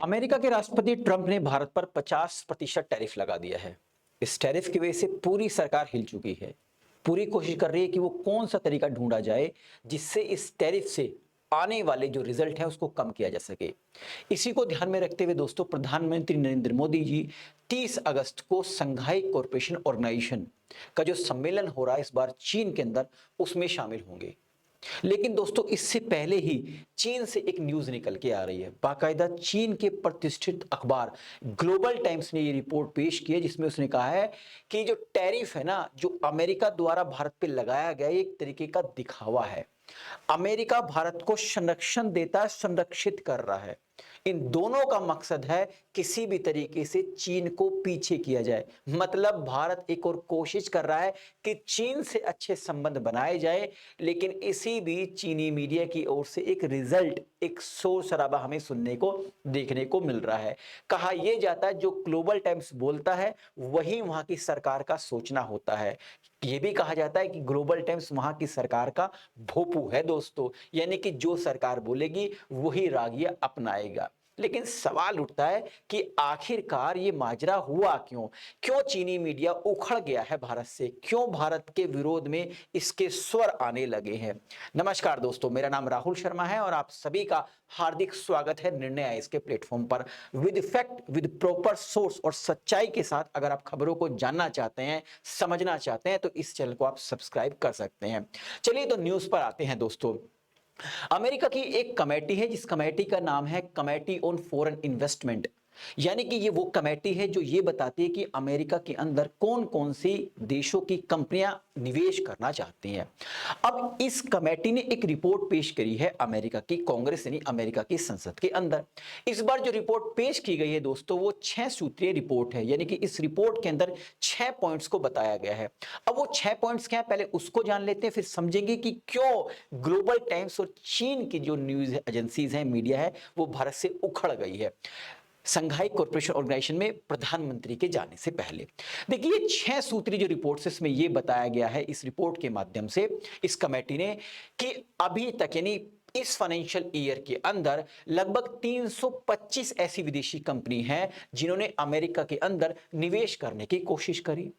America के राष्ट्रपति Trump ने भारत पर 50% टैरिफ लगा दिया है। इस टैरिफ की वजह से पूरी सरकार हिल चुकी है। पूरी कोशिश कर रही है कि वो कौन सा तरीका ढूंढा जाए जिससे इस टैरिफ से आने वाले जो रिजल्ट है उसको कम किया जा सके। इसी को ध्यान में रखते हुए दोस्तों, प्रधानमंत्री नरेंद्र मोदी जी 30 अगस्त को संघाई कॉरपोरेशन ऑर्गेनाइजेशन का जो सम्मेलन हो रहा है इस बार चीन के अंदर, उसमें शामिल होंगे। लेकिन दोस्तों, इससे पहले ही चीन से एक न्यूज निकल के आ रही है। बाकायदा चीन के प्रतिष्ठित अखबार ग्लोबल टाइम्स ने ये रिपोर्ट पेश की है, जिसमें उसने कहा है कि जो टैरिफ है ना, जो अमेरिका द्वारा भारत पे लगाया गया, एक तरीके का दिखावा है। अमेरिका भारत को संरक्षण देता है, संरक्षित कर रहा है। इन दोनों का मकसद है किसी भी तरीके से चीन को पीछे किया जाए। मतलब भारत एक और कोशिश कर रहा है कि चीन से अच्छे संबंध बनाए जाए, लेकिन इसी बीच चीनी मीडिया की ओर से एक रिजल्ट, एक शोर शराबा हमें सुनने को देखने को मिल रहा है। कहा यह जाता है जो ग्लोबल टाइम्स बोलता है वही वहां की सरकार का सोचना होता है। यह भी कहा जाता है कि ग्लोबल टाइम्स वहां की सरकार का भोपू है दोस्तों, यानी कि जो सरकार बोलेगी वही रागिया अपनाएगा। लेकिन सवाल उठता है कि आखिरकार ये माजरा हुआ क्यों? क्यों चीनी मीडिया उखड़ गया है भारत से? क्यों भारत के विरोध में इसके स्वर आने लगे हैं? नमस्कार दोस्तों, मेरा नाम राहुल शर्मा है और आप सभी का हार्दिक स्वागत है निर्णय आइएस के प्लेटफॉर्म पर। With fact, with proper source और सच्चाई के साथ अगर आप खबरों को जानना चाहते हैं, समझना चाहते हैं, तो इस चैनल को आप सब्सक्राइब कर सकते हैं। चलिए तो न्यूज पर आते हैं दोस्तों। अमेरिका की एक कमेटी है जिस कमेटी का नाम है कमेटी ऑन फॉरेन इन्वेस्टमेंट। यानी कि ये वो कमेटी है जो ये बताती है कि अमेरिका के अंदर कौन कौन सी देशों की कंपनियां निवेश करना चाहती हैं। अब इस कमेटी ने एक रिपोर्ट पेश करी है अमेरिका की कांग्रेस यानी अमेरिका की संसद के अंदर। इस बार जो रिपोर्ट पेश की गई है दोस्तों, वो 6 सूत्रीय रिपोर्ट है। यानी कि इस रिपोर्ट के अंदर 6 पॉइंट्स को बताया गया है। अब वो 6 पॉइंट्स क्या है, पहले उसको जान लेते हैं, फिर समझेंगे कि क्यों ग्लोबल टाइम्स और चीन की जो न्यूज एजेंसीज है, मीडिया है, वो भारत से उखड़ गई है संघाई कॉरपोरेशन ऑर्गेनाइजेशन में प्रधानमंत्री के जाने से पहले। देखिए, 6 सूत्री जो रिपोर्ट से इसमें यह बताया गया है इस रिपोर्ट के माध्यम से इस कमेटी ने कि अभी तक यानी इस फाइनेंशियल ईयर के अंदर लगभग 325 ऐसी विदेशी कंपनी हैं जिन्होंने अमेरिका के अंदर निवेश करने की कोशिश करी,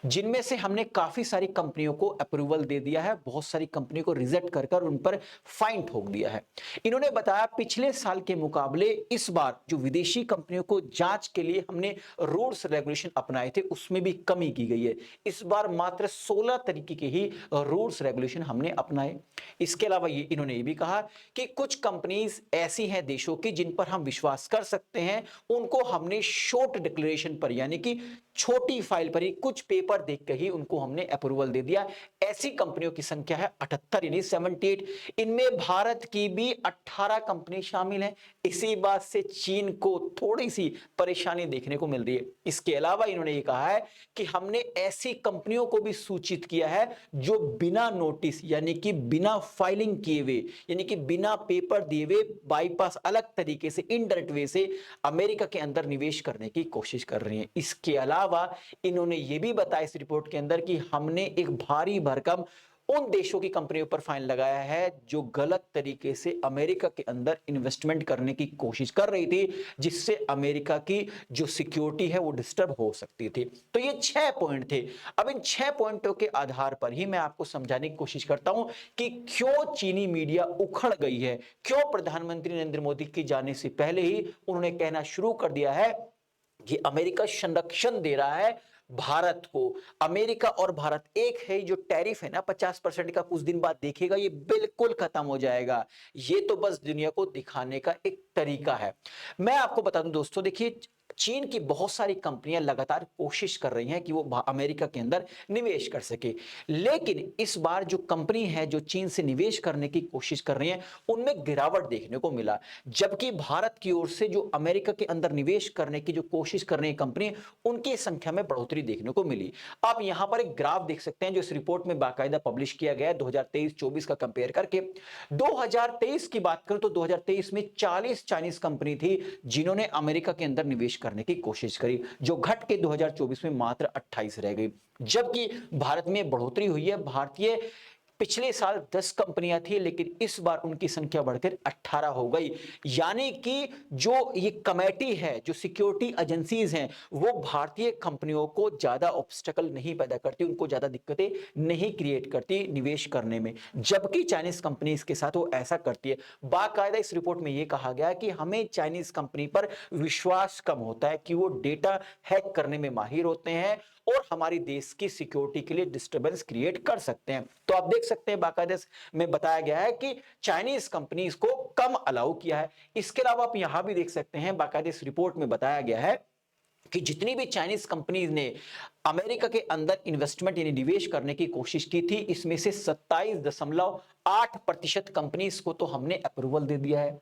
जिनमें से हमने काफी सारी कंपनियों को अप्रूवल दे दिया है, बहुत सारी कंपनियों को रिजेक्ट कर कर उन पर फाइन ठोक दिया है। इन्होंने बताया पिछले साल के मुकाबले इस बार जो विदेशी कंपनियों को जांच के लिए हमने रूल्स रेगुलेशन अपनाए थे उसमें भी कमी की गई है। इस बार मात्र 16 तरीके के ही रूल्स रेगुलेशन हमने अपनाए। इसके अलावा ये इन्होंने ये भी कहा कि कुछ कंपनीज ऐसी हैं देशों की जिन पर हम विश्वास कर सकते हैं, उनको हमने शॉर्ट डिक्लेरेशन पर यानी कि छोटी फाइल पर ही कुछ पेपर देख के ही उनको हमने अप्रूवल दे दिया। ऐसी कंपनियों की संख्या है 78 यानी 78। इनमें भारत की भी 18 कंपनी शामिल है। इसी बात से चीन को थोड़ी सी परेशानी देखने को मिल रही है। इसके अलावा इन्होंने ये कहा है कि हमने ऐसी कंपनियों को भी सूचित किया है जो बिना नोटिस यानी कि बिना फाइलिंग किए हुए यानी कि बिना पेपर दिए हुए बाईपास अलग तरीके से इनडायरेक्ट वे से अमेरिका के अंदर निवेश करने की कोशिश कर रही हैं। इसके अलावा इन्होंने यह भी बताया इस रिपोर्ट के अंदर कि हमने एक भारी भरकम उन देशों की कंपनियों पर फाइन लगाया है जो गलत तरीके से अमेरिका के अंदर इन्वेस्टमेंट करने की कोशिश कर रही थी, जिससे अमेरिका की जो सिक्योरिटी है वो डिस्टर्ब हो सकती थी। तो ये 6 पॉइंट थे। अब इन 6 पॉइंटों के आधार पर ही मैं आपको समझाने की कोशिश करता हूं कि क्यों चीनी मीडिया उखड़ गई है, क्यों प्रधानमंत्री नरेंद्र मोदी के जाने से पहले ही उन्होंने कहना शुरू कर दिया है कि अमेरिका संरक्षण दे रहा है भारत को। अमेरिका और भारत एक है। जो टैरिफ है ना 50% का, कुछ दिन बाद देखेगा ये बिल्कुल खत्म हो जाएगा। ये तो बस दुनिया को दिखाने का एक तरीका है। मैं आपको बता दूं दोस्तों, देखिए चीन की बहुत सारी कंपनियां लगातार कोशिश कर रही हैं कि वो अमेरिका के अंदर निवेश कर सके, लेकिन इस बार जो कंपनी है जो चीन से निवेश करने की कोशिश कर रही हैं उनमें गिरावट देखने को मिला। जबकि भारत की ओर से जो अमेरिका के अंदर निवेश करने की जो कोशिश कर रही है कंपनी, उनकी संख्या में बढ़ोतरी देखने को मिली। आप यहां पर एक ग्राफ देख सकते हैं जो इस रिपोर्ट में बाकायदा पब्लिश किया गया है 2023-24 का कंपेयर करके। 2023 की बात करूं तो 2023 में 40 चाइनीज कंपनी थी जिन्होंने अमेरिका के अंदर निवेश करने की कोशिश करी, जो घट के 2024 में मात्र 28 रह गई। जबकि भारत में बढ़ोतरी हुई है। भारतीय पिछले साल 10 कंपनियां थी, लेकिन इस बार उनकी संख्या बढ़कर 18 हो गई। यानी कि जो ये कमेटी है, जो सिक्योरिटी एजेंसीज हैं, वो भारतीय कंपनियों को ज्यादा ऑब्स्टेकल नहीं पैदा करती, उनको ज्यादा दिक्कतें नहीं क्रिएट करती निवेश करने में, जबकि चाइनीज कंपनीज के साथ वो ऐसा करती है। बाकायदा इस रिपोर्ट में यह कहा गया कि हमें चाइनीज कंपनी पर विश्वास कम होता है कि वो डेटा हैक करने में माहिर होते हैं और हमारी देश की सिक्योरिटी के लिए डिस्टरबेंस क्रिएट कर सकते हैं। तो आप देख सकते हैं बाकायदा में बताया गया है कि चाइनीज कंपनीज को कम अलाउ किया है। इसके अलावा आप यहां भी देख सकते हैं, बाकायदा इस रिपोर्ट में बताया गया है कि जितनी भी चाइनीज कंपनीज ने अमेरिका के अंदर इन्वेस्टमेंट यानी निवेश करने की कोशिश की थी, इसमें से 27.8% कंपनीज को तो हमने अप्रूवल दे दिया है,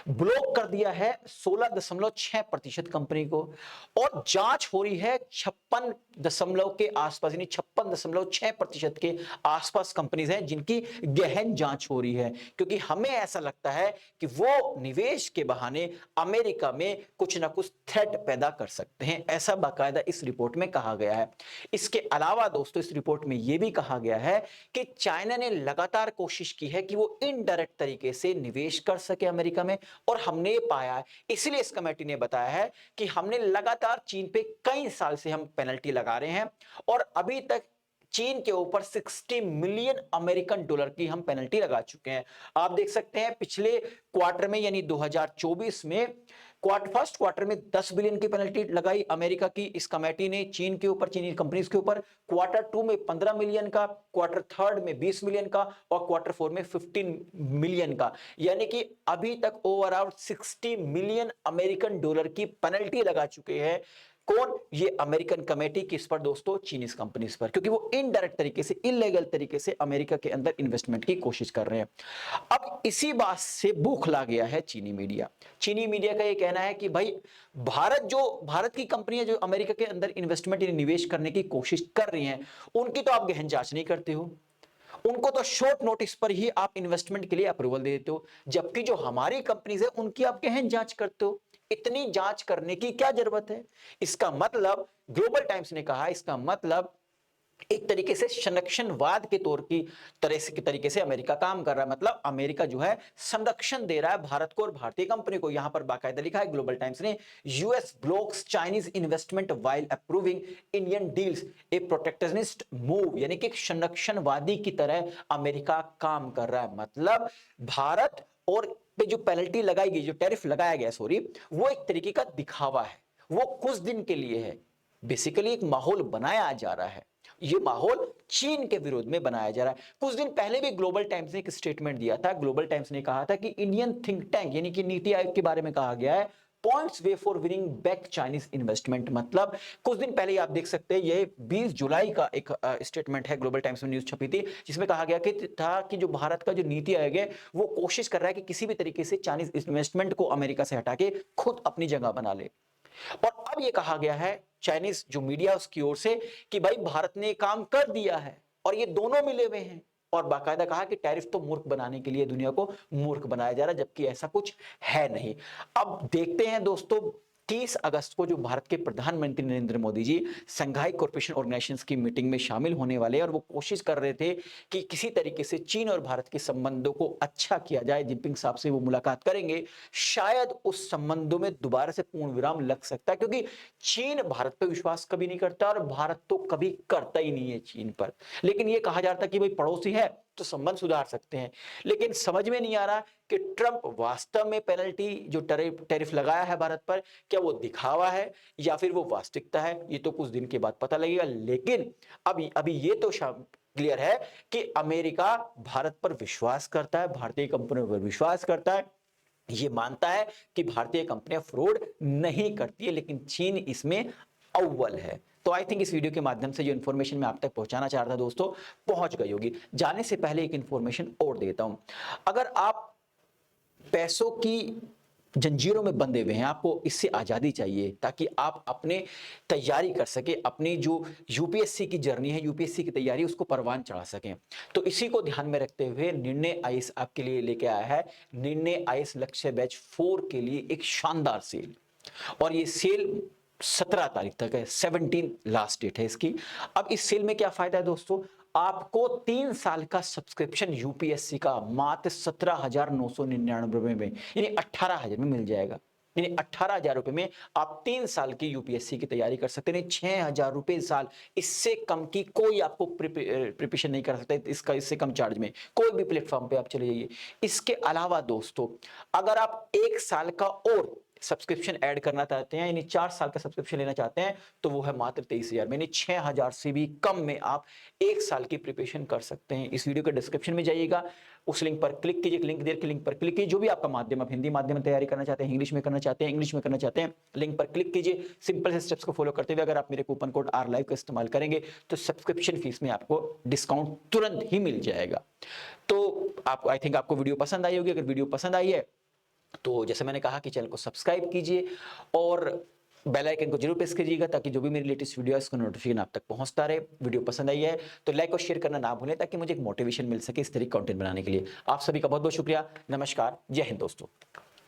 ब्लॉक कर दिया है 16.6% कंपनी को, और जांच हो रही है 56 के आसपास, यानी 56.6% के आसपास कंपनीज हैं जिनकी गहन जांच हो रही है, क्योंकि हमें ऐसा लगता है कि वो निवेश के बहाने अमेरिका में कुछ ना कुछ थ्रेट पैदा कर सकते हैं। ऐसा बाकायदा इस रिपोर्ट में कहा गया है। इसके अलावा दोस्तों इस रिपोर्ट में यह भी कहा गया है कि चाइना ने लगातार कोशिश की है कि वो इनडायरेक्ट तरीके से निवेश कर सके अमेरिका में, और हमने पाया है, इसलिए इस कमेटी ने बताया है कि हमने लगातार चीन पे कई साल से हम पेनल्टी लगा रहे हैं, और अभी तक चीन के ऊपर 60 मिलियन अमेरिकन डॉलर की हम पेनल्टी लगा चुके हैं। आप देख सकते हैं पिछले क्वार्टर में यानी 2024 में फर्स्ट क्वार्टर में 10 बिलियन की पेनल्टी लगाई अमेरिका की इस कमेटी ने चीन के ऊपर, चीनी कंपनीज के ऊपर। क्वार्टर 2 में 15 मिलियन का, क्वार्टर थर्ड में 20 मिलियन का, और क्वार्टर 4 में 15 मिलियन का, यानी कि अभी तक ओवरऑल 60 मिलियन अमेरिकन डॉलर की पेनल्टी लगा चुके हैं। कौन? ये अमेरिकन कमेटी किस पर दोस्तों? चीनीज कंपनीज पर, क्योंकि वो इनडायरेक्ट तरीके से, इलीगल तरीके से अमेरिका के अंदर इन्वेस्टमेंट की कोशिश कर रहे हैं। अब इसी बात से बौखला गया है चीनी मीडिया। चीनी मीडिया का ये कहना है कि भाई भारत की कंपनियां जो अमेरिका के अंदर इन्वेस्टमेंट यानी निवेश करने की कोशिश कर रही हैं, उनकी तो आप गहन जांच नहीं करते हो, उनको तो शॉर्ट नोटिस पर ही आप इन्वेस्टमेंट के लिए अप्रूवल दे देते हो, जबकि जो हमारी कंपनीज है उनकी आप गहन जांच करते हो। इतनी जांच करने की क्या जरूरत है? इसका मतलब, ग्लोबल टाइम्स ने कहा, इसका मतलब एक तरीके से संरक्षणवाद के तरीके से अमेरिका काम कर रहा है। मतलब अमेरिका जो है संरक्षण दे रहा है भारत को और भारतीय कंपनी को। यहां पर बाकायदा लिखा है ग्लोबल टाइम्स ने, US blocks Chinese investment while approving Indian deals, a protectionist move, यानी कि एक संरक्षणवादी की तरह अमेरिका काम कर रहा है। मतलब भारत और पे जो पेनल्टी लगाई गई, जो टैरिफ लगाया गया सॉरी, वो एक तरीके का दिखावा है, वो कुछ दिन के लिए है। बेसिकली एक माहौल बनाया जा रहा है, ये माहौल चीन के विरोध में बनाया जा रहा है। कुछ दिन पहले भी ग्लोबल टाइम्स ने एक स्टेटमेंट दिया था। ग्लोबल टाइम्स ने कहा था कि इंडियन थिंक टैंक यानी कि नीति आयोग के बारे में कहा गया है, points way for winning back Chinese investment. मतलब कुछ दिन पहले आप देख सकते हैं, ये 20 जुलाई का एक स्टेटमेंट है, ग्लोबल टाइम्स में न्यूज छपी थी, जिसमें कहा गया कि जो भारत का जो नीति आयोग है वो कोशिश कर रहा है कि किसी भी तरीके से चाइनीज इन्वेस्टमेंट को अमेरिका से हटा के खुद अपनी जगह बना ले। और अब यह कहा गया है चाइनीज जो मीडिया उसकी ओर से कि भाई भारत ने काम कर दिया है, और ये दोनों मिले हुए हैं, और बाकायदा कहा कि टैरिफ तो मूर्ख बनाने के लिए दुनिया को मूर्ख बनाया जा रहा है, जबकि ऐसा कुछ है नहीं। अब देखते हैं दोस्तों, 30 अगस्त को जो भारत के प्रधानमंत्री नरेंद्र मोदी जी संघाई कॉर्पोरेशन ऑर्गेनाइजेशन की मीटिंग में शामिल होने वाले हैं, और वो कोशिश कर रहे थे कि किसी तरीके से चीन और भारत के संबंधों को अच्छा किया जाए। जिनपिंग साहब से वो मुलाकात करेंगे, शायद उस संबंधों में दोबारा से पूर्ण विराम लग सकता है, क्योंकि चीन भारत पर विश्वास कभी नहीं करता और भारत तो कभी करता ही नहीं है चीन पर। लेकिन ये कहा जाता है कि भाई पड़ोसी है तो संबंध सुधार सकते हैं, लेकिन समझ में नहीं आ रहा कि ट्रंप वास्तव में पेनल्टी जो टैरिफ लगाया है भारत पर, क्या वो दिखावा है या फिर वो वास्तविकता है, ये तो कुछ दिन के बाद पता लगेगा। लेकिन अभी ये तो क्लियर है कि अमेरिका भारत पर विश्वास करता है, भारतीय कंपनियों पर विश्वास करता है, ये मानता है कि भारतीय कंपनियां फ्रॉड नहीं करती है, लेकिन चीन इसमें अव्वल है। तो आई थिंक इस वीडियो के माध्यम से जो इन्फॉर्मेशन मैं आप तक पहुंचाना चाह रहा था दोस्तों, पहुंच गई होगी। जाने से पहले एक इन्फॉर्मेशन और देता हूं, अगर आप पैसों की जंजीरों में बंधे हुए हैं, आपको इससे आजादी चाहिए ताकि आप अपने तैयारी कर सके, अपनी जो यूपीएससी की जर्नी है, यूपीएससी की तैयारी, उसको परवान चढ़ा सकें। तो इसी को ध्यान में रखते हुए निर्णय आईएएस आपके लिए लेके आया है निर्णय आईएएस लक्ष्य बैच 4 के लिए एक शानदार सेल, और ये सेल 17 तारीख तक है, 17 लास्ट डेट है इसकी। अब इस सेल में क्या फायदा है दोस्तों, आपको 3 साल का सब्सक्रिप्शन यूपीएससी का मात्र 17,999 में यानी 18,000 में मिल जाएगा। यानी 18,000 रुपए में आप 3 साल की यूपीएससी की तैयारी कर सकते हैं। 6,000 रुपए साल, इससे कम की कोई आपको प्रिपरेशन नहीं कर सकता इसका, इससे कम चार्ज में कोई भी प्लेटफॉर्म पे आप चले जाइए। इसके अलावा दोस्तों, अगर आप 1 साल का और सब्सक्रिप्शन ऐड करना चाहते हैं, यानी 4 साल का सब्सक्रिप्शन लेना चाहते हैं, तो वो है मात्र 23,000 में, यानी 6,000 से भी कम में आप 1 साल की प्रिपरेशन कर सकते हैं। इस वीडियो के डिस्क्रिप्शन में जाइएगा, उस लिंक पर क्लिक कीजिए, लिंक देर के लिंक पर क्लिक कीजिए। जो भी आपका माध्यम, आप हिंदी माध्यम में तैयारी करना चाहते हैं, इंग्लिश में करना चाहते हैं, इंग्लिश में करना चाहते हैं, लिंक पर क्लिक कीजिए। सिंपल से स्टेप्स को फॉलो करते हुए अगर आप मेरे कूपन कोड RLive का इस्तेमाल करेंगे तो सब्सक्रिप्शन फीस में आपको डिस्काउंट तुरंत ही मिल जाएगा। तो आपको, आई थिंक आपको वीडियो पसंद आई होगी। अगर वीडियो पसंद आई है तो जैसे मैंने कहा कि चैनल को सब्सक्राइब कीजिए और बेल आइकन को जरूर प्रेस कीजिएगा, ताकि जो भी मेरी लेटेस्ट वीडियो है उसका नोटिफिकेशन आप तक पहुंचता रहे। वीडियो पसंद आई है तो लाइक और शेयर करना ना भूलें, ताकि मुझे एक मोटिवेशन मिल सके इस तरह कंटेंट बनाने के लिए। आप सभी का बहुत बहुत शुक्रिया। नमस्कार, जय हिंद दोस्तों।